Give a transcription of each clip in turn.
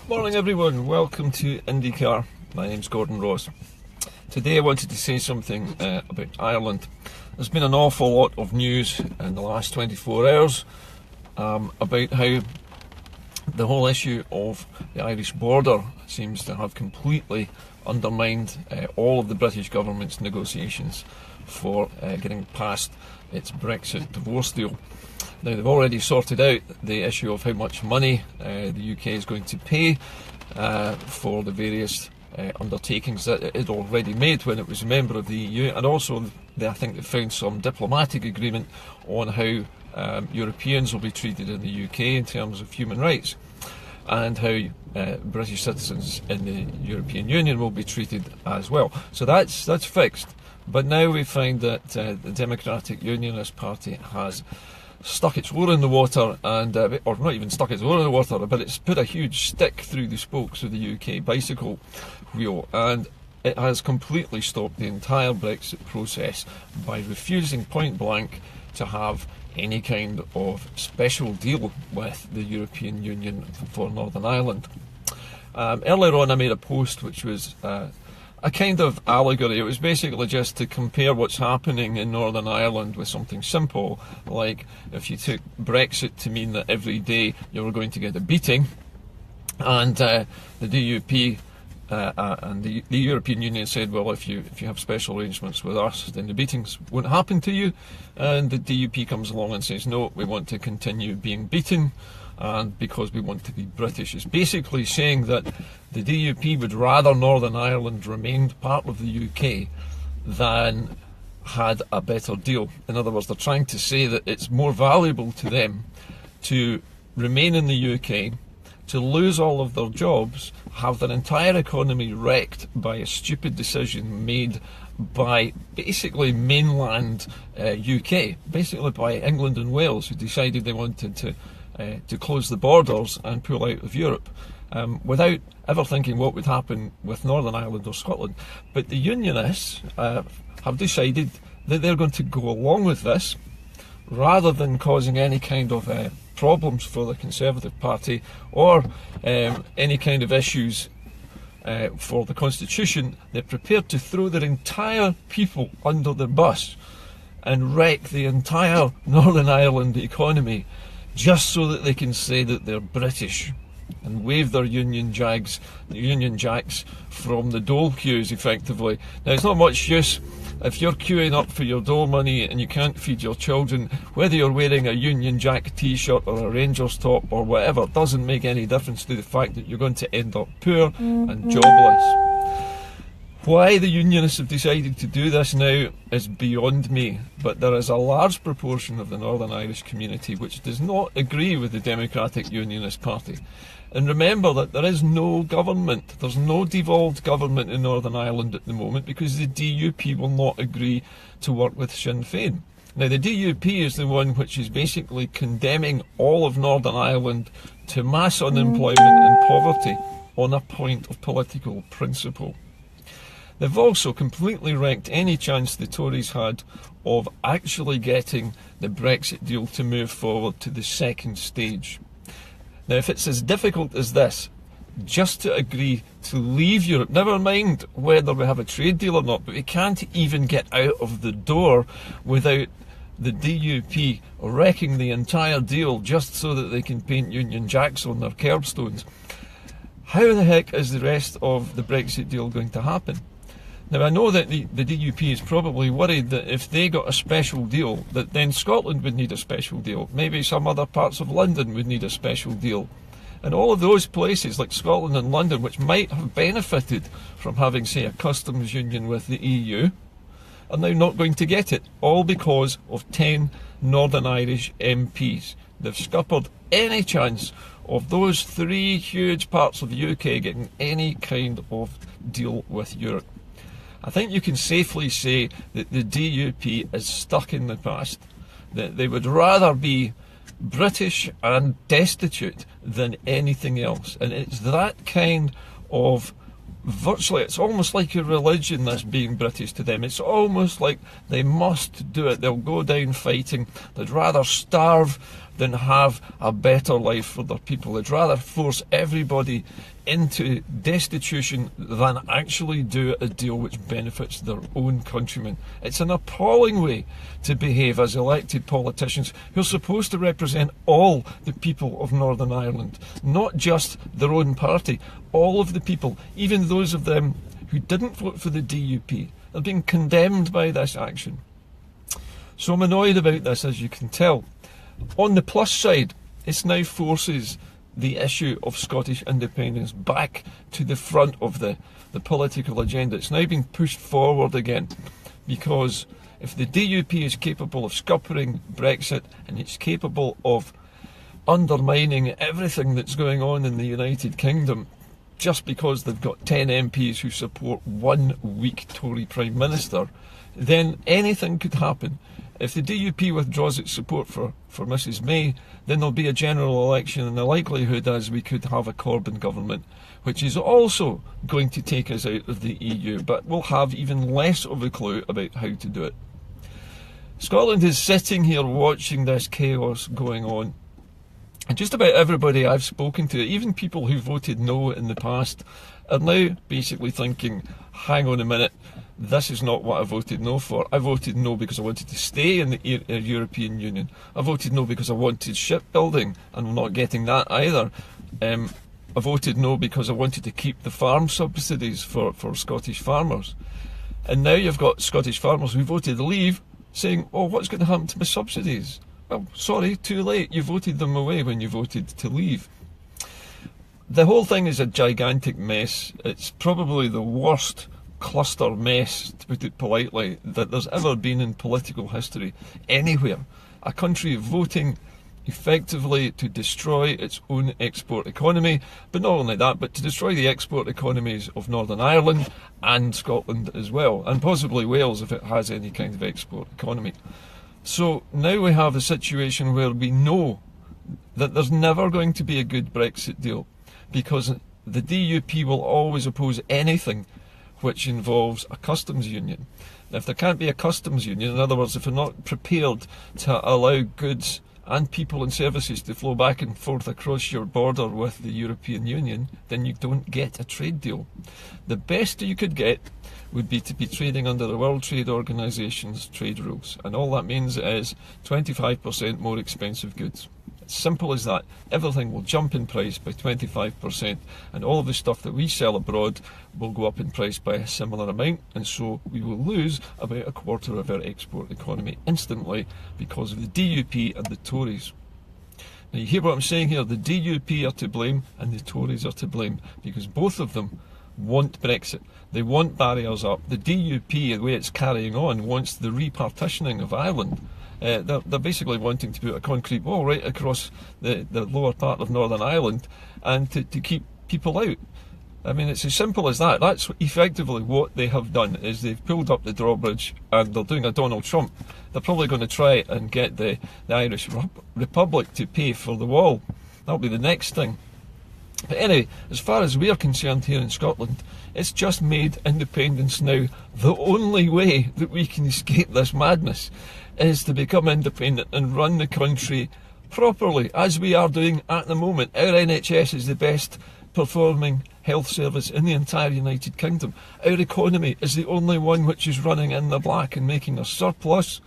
Morning everyone, welcome to Indycar. My name's Gordon Ross. Today I wanted to say something about Ireland. There's been an awful lot of news in the last 24 hours about how the whole issue of the Irish border seems to have completely undermined all of the British government's negotiations for getting past its Brexit divorce deal. Now, they've already sorted out the issue of how much money the UK is going to pay for the various undertakings that it had already made when it was a member of the EU, and also I think they found some diplomatic agreement on how Europeans will be treated in the UK in terms of human rights, and how British citizens in the European Union will be treated as well. So that's fixed. But now we find that the Democratic Unionist Party has stuck its oar in the water, and or not even stuck its oar in the water, but it's put a huge stick through the spokes of the UK bicycle wheel, and it has completely stopped the entire Brexit process by refusing point blank to have any kind of special deal with the European Union for Northern Ireland. Earlier on I made a post which was a kind of allegory. It was basically just to compare what's happening in Northern Ireland with something simple, like if you took Brexit to mean that every day you were going to get a beating, and the DUP and the European Union said, well, if you have special arrangements with us, then the beatings won't happen to you, and the DUP comes along and says, no, we want to continue being beaten, and because we want to be British. It's basically saying that the DUP would rather Northern Ireland remained part of the UK than had a better deal. In other words, they're trying to say that it's more valuable to them to remain in the UK, to lose all of their jobs, have their entire economy wrecked by a stupid decision made by basically mainland UK, basically by England and Wales, who decided they wanted to close the borders and pull out of Europe, without ever thinking what would happen with Northern Ireland or Scotland. But the Unionists have decided that they're going to go along with this, rather than causing any kind of problems for the Conservative Party or any kind of issues for the Constitution. They're prepared to throw their entire people under the bus and wreck the entire Northern Ireland economy, just so that they can say that they're British and wave their Union Jacks from the dole queues, effectively. Now, it's not much use if you're queuing up for your dole money and you can't feed your children, whether you're wearing a Union Jack t-shirt or a Rangers top or whatever. It doesn't make any difference to the fact that you're going to end up poor and jobless. Why the Unionists have decided to do this now is beyond me, but there is a large proportion of the Northern Irish community which does not agree with the Democratic Unionist Party. And remember that there is no government, there's no devolved government in Northern Ireland at the moment, because the DUP will not agree to work with Sinn Féin. Now, the DUP is the one which is basically condemning all of Northern Ireland to mass unemployment and poverty on a point of political principle. They've also completely wrecked any chance the Tories had of actually getting the Brexit deal to move forward to the second stage. Now, if it's as difficult as this, just to agree to leave Europe, never mind whether we have a trade deal or not, but we can't even get out of the door without the DUP wrecking the entire deal just so that they can paint Union Jacks on their curbstones. How the heck is the rest of the Brexit deal going to happen? Now, I know that the DUP is probably worried that if they got a special deal, that then Scotland would need a special deal. Maybe some other parts of London would need a special deal. And all of those places, like Scotland and London, which might have benefited from having, say, a customs union with the EU, are now not going to get it, all because of 10 Northern Irish MPs. They've scuppered any chance of those three huge parts of the UK getting any kind of deal with Europe. I think you can safely say that the DUP is stuck in the past, that they would rather be British and destitute than anything else. And it's that kind of virtually, it's almost like a religion, this being British to them. It's almost like they must do it. They'll go down fighting. They'd rather starve than have a better life for their people. They'd rather force everybody into destitution than actually do a deal which benefits their own countrymen. It's an appalling way to behave as elected politicians who are supposed to represent all the people of Northern Ireland, not just their own party, all of the people, even those of them who didn't vote for the DUP. They're being condemned by this action. So I'm annoyed about this, as you can tell. On the plus side, it now forces the issue of Scottish independence back to the front of the political agenda. It's now being pushed forward again, because if the DUP is capable of scuppering Brexit and it's capable of undermining everything that's going on in the United Kingdom just because they've got 10 MPs who support one weak Tory Prime Minister, then anything could happen. If the DUP withdraws its support for Mrs May, then there'll be a general election, and the likelihood is we could have a Corbyn government, which is also going to take us out of the EU, but we'll have even less of a clue about how to do it. Scotland is sitting here watching this chaos going on, and just about everybody I've spoken to, even people who voted no in the past, are now basically thinking, hang on a minute, this is not what I voted no for. I voted no because I wanted to stay in the European Union. I voted no because I wanted shipbuilding, and I'm not getting that either. I voted no because I wanted to keep the farm subsidies for Scottish farmers. And now you've got Scottish farmers who voted leave saying, oh, what's going to happen to my subsidies? Well, sorry, too late. You voted them away when you voted to leave. The whole thing is a gigantic mess. It's probably the worst cluster mess, to put it politely, that there's ever been in political history anywhere. A country voting effectively to destroy its own export economy, but not only that, but to destroy the export economies of Northern Ireland and Scotland as well, and possibly Wales if it has any kind of export economy. So now we have a situation where we know that there's never going to be a good Brexit deal, because the DUP will always oppose anything which involves a customs union. Now, if there can't be a customs union, in other words, if we're not prepared to allow goods and people and services to flow back and forth across your border with the European Union, then you don't get a trade deal. The best you could get would be to be trading under the World Trade Organization's trade rules, and all that means is 25% more expensive goods. It's simple as that. Everything will jump in price by 25%, and all of the stuff that we sell abroad will go up in price by a similar amount, and so we will lose about a quarter of our export economy instantly because of the DUP and the Tories. Now you hear what I'm saying here, the DUP are to blame and the Tories are to blame, because both of them want Brexit. They want barriers up. The DUP, the way it's carrying on, wants the repartitioning of Ireland. They're basically wanting to put a concrete wall right across the lower part of Northern Ireland and to keep people out. I mean, it's as simple as that. That's effectively what they have done, is they've pulled up the drawbridge and they're doing a Donald Trump. They're probably going to try and get the Irish Republic to pay for the wall. That'll be the next thing. But anyway, as far as we're concerned here in Scotland, it's just made independence now the only way that we can escape this madness, is to become independent and run the country properly, as we are doing at the moment. Our NHS is the best performing health service in the entire United Kingdom. Our economy is the only one which is running in the black and making a surplus.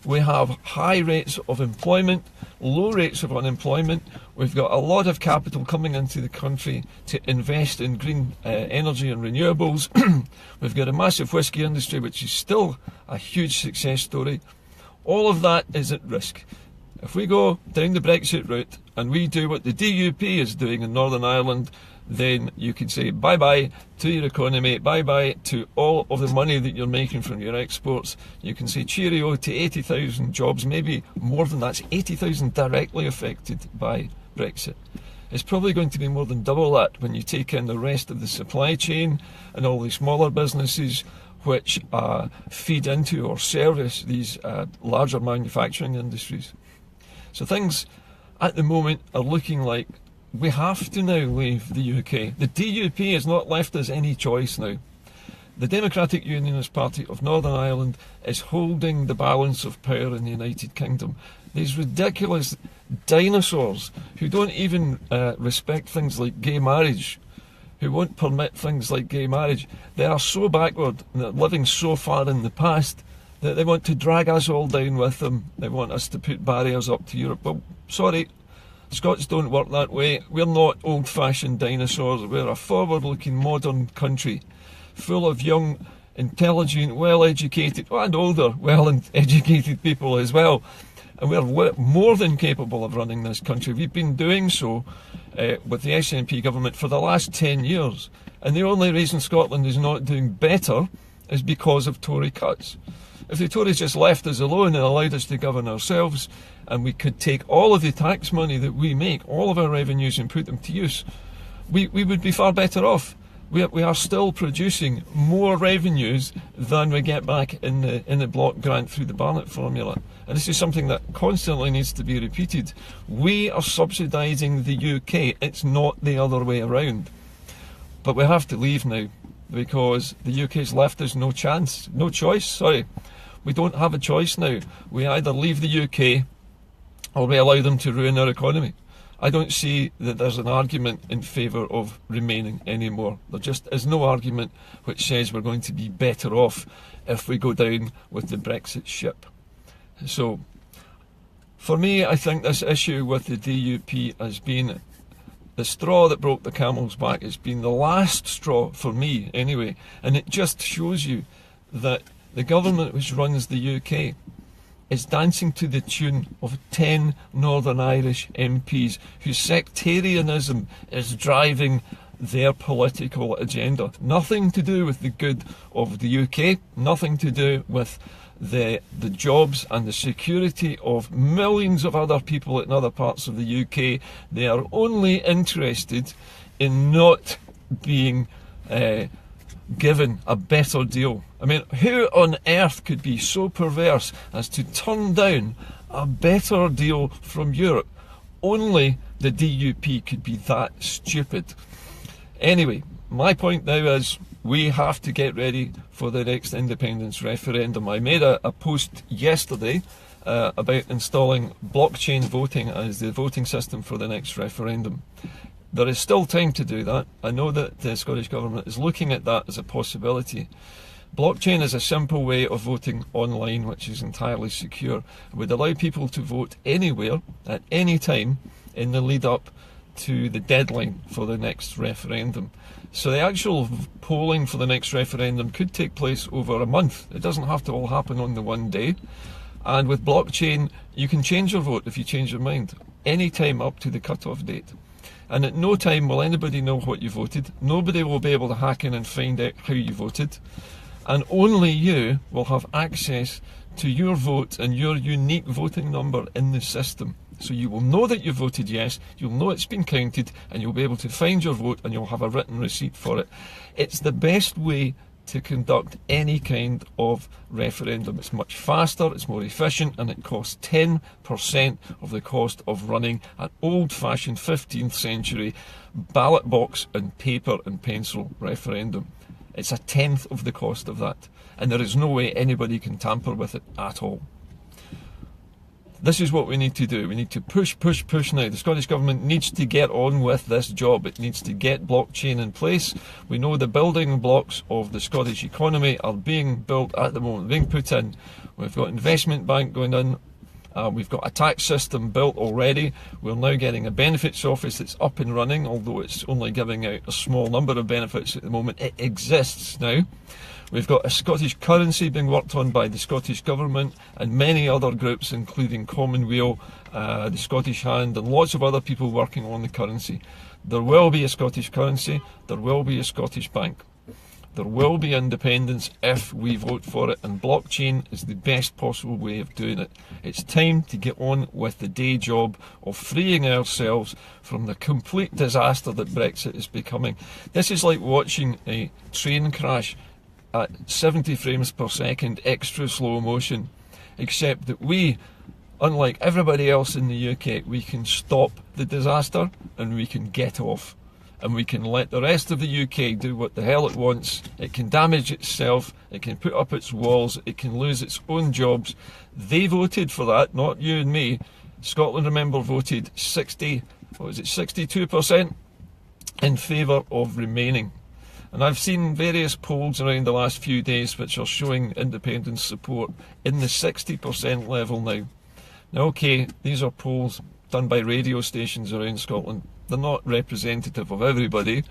We have high rates of employment, low rates of unemployment. We've got a lot of capital coming into the country to invest in green energy and renewables. We've got a massive whisky industry which is still a huge success story. All of that is at risk. If we go down the Brexit route and we do what the DUP is doing in Northern Ireland, then you can say bye-bye to your economy, bye-bye to all of the money that you're making from your exports. You can say cheerio to 80,000 jobs, maybe more than that. 80,000 directly affected by Brexit. It's probably going to be more than double that when you take in the rest of the supply chain and all the smaller businesses which feed into or service these larger manufacturing industries. So things at the moment are looking like we have to now leave the UK. The DUP has not left us any choice now. The Democratic Unionist Party of Northern Ireland is holding the balance of power in the United Kingdom. These ridiculous dinosaurs who don't even respect things like gay marriage, who won't permit things like gay marriage. They are so backward and they're living so far in the past that they want to drag us all down with them. They want us to put barriers up to Europe. Well, sorry, Scots don't work that way. We're not old-fashioned dinosaurs. We're a forward-looking modern country full of young, intelligent, well-educated, and older, well-educated people as well. And we're more than capable of running this country. We've been doing so with the SNP government for the last 10 years. And the only reason Scotland is not doing better is because of Tory cuts. If the Tories just left us alone and allowed us to govern ourselves, and we could take all of the tax money that we make, all of our revenues, and put them to use, we would be far better off. We are still producing more revenues than we get back in the block grant through the Barnett formula. And this is something that constantly needs to be repeated. We are subsidising the UK. It's not the other way around. But we have to leave now because the UK's left us no choice, sorry. We don't have a choice now. We either leave the UK or we allow them to ruin our economy. I don't see that there's an argument in favour of remaining anymore. There just is no argument which says we're going to be better off if we go down with the Brexit ship. So, for me, I think this issue with the DUP has been the straw that broke the camel's back. It's been the last straw, for me anyway, and it just shows you that the government which runs the UK is dancing to the tune of 10 Northern Irish MPs whose sectarianism is driving their political agenda. Nothing to do with the good of the UK, nothing to do with the jobs and the security of millions of other people in other parts of the UK. They are only interested in not being given a better deal. I mean, who on earth could be so perverse as to turn down a better deal from Europe? Only the DUP could be that stupid. Anyway, my point now is we have to get ready for the next independence referendum. I made a post yesterday about installing blockchain voting as the voting system for the next referendum. There is still time to do that. I know that the Scottish Government is looking at that as a possibility. Blockchain is a simple way of voting online which is entirely secure. It would allow people to vote anywhere, at any time, in the lead up to the deadline for the next referendum. So the actual polling for the next referendum could take place over a month. It doesn't have to all happen on the one day. And with blockchain, you can change your vote if you change your mind, any time up to the cut-off date. And at no time will anybody know what you voted. Nobody will be able to hack in and find out how you voted. And only you will have access to your vote and your unique voting number in the system. So you will know that you voted yes, you'll know it's been counted, and you'll be able to find your vote and you'll have a written receipt for it. It's the best way to conduct any kind of referendum. It's much faster, it's more efficient, and it costs 10% of the cost of running an old-fashioned 15th century ballot box and paper and pencil referendum. It's a tenth of the cost of that, and there is no way anybody can tamper with it at all. This is what we need to do. We need to push now. The Scottish Government needs to get on with this job. It needs to get blockchain in place. We know the building blocks of the Scottish economy are being built at the moment, being put in. We've got investment bank going in. We've got a tax system built already. We're now getting a benefits office that's up and running, although it's only giving out a small number of benefits at the moment. It exists now. We've got a Scottish currency being worked on by the Scottish Government and many other groups, including Commonweal, the Scottish Hand, and lots of other people working on the currency. There will be a Scottish currency, there will be a Scottish bank. There will be independence if we vote for it, and blockchain is the best possible way of doing it. It's time to get on with the day job of freeing ourselves from the complete disaster that Brexit is becoming. This is like watching a train crash at 70 frames per second, extra slow motion, except that we, unlike everybody else in the UK, we can stop the disaster and we can get off. and we can let the rest of the UK do what the hell it wants. It can damage itself, it can put up its walls, it can lose its own jobs. They voted for that, not you and me. Scotland, remember, voted 62% in favour of remaining. And I've seen various polls around the last few days which are showing independence support in the 60% level now. Now, okay, these are polls done by radio stations around Scotland. They're not representative of everybody,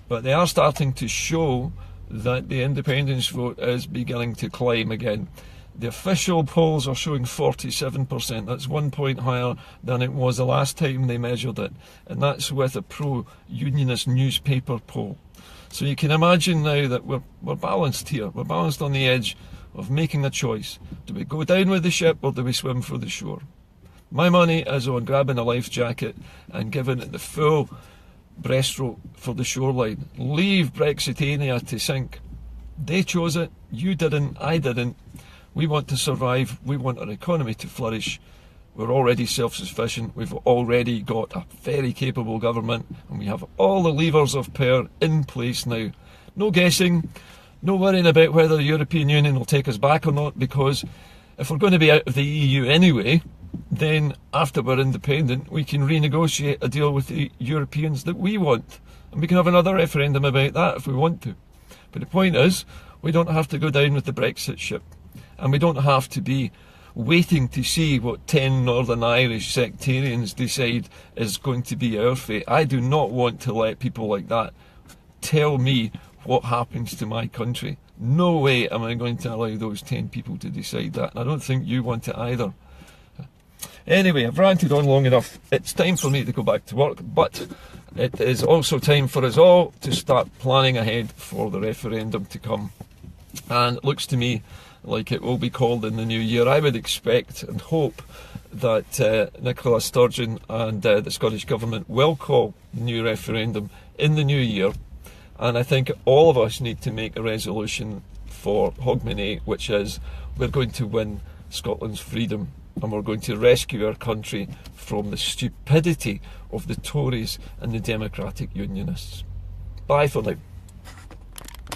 but they are starting to show that the independence vote is beginning to climb again. The official polls are showing 47%. That's 1 point higher than it was the last time they measured it. And that's with a pro-unionist newspaper poll. So you can imagine now that we're balanced here. We're balanced on the edge of making a choice. Do we go down with the ship or do we swim for the shore? My money is on grabbing a life jacket and giving it the full breaststroke for the shoreline. Leave Brexitania to sink. They chose it. You didn't. I didn't. We want to survive. We want our economy to flourish. We're already self-sufficient. We've already got a very capable government, and we have all the levers of power in place now. No guessing, no worrying about whether the European Union will take us back or not, because if we're going to be out of the EU anyway, then after we're independent, we can renegotiate a deal with the Europeans that we want. And we can have another referendum about that if we want to. But the point is, we don't have to go down with the Brexit ship. And we don't have to be waiting to see what 10 Northern Irish sectarians decide is going to be our fate. I do not want to let people like that tell me what happens to my country. No way am I going to allow those 10 people to decide that. And I don't think you want it either. Anyway, I've ranted on long enough. It's time for me to go back to work, but it is also time for us all to start planning ahead for the referendum to come. And it looks to me like it will be called in the new year. I would expect and hope that Nicola Sturgeon and the Scottish Government will call the new referendum in the new year. And I think all of us need to make a resolution for Hogmanay, which is we're going to win Scotland's freedom and we're going to rescue our country from the stupidity of the Tories and the Democratic Unionists. Bye for now.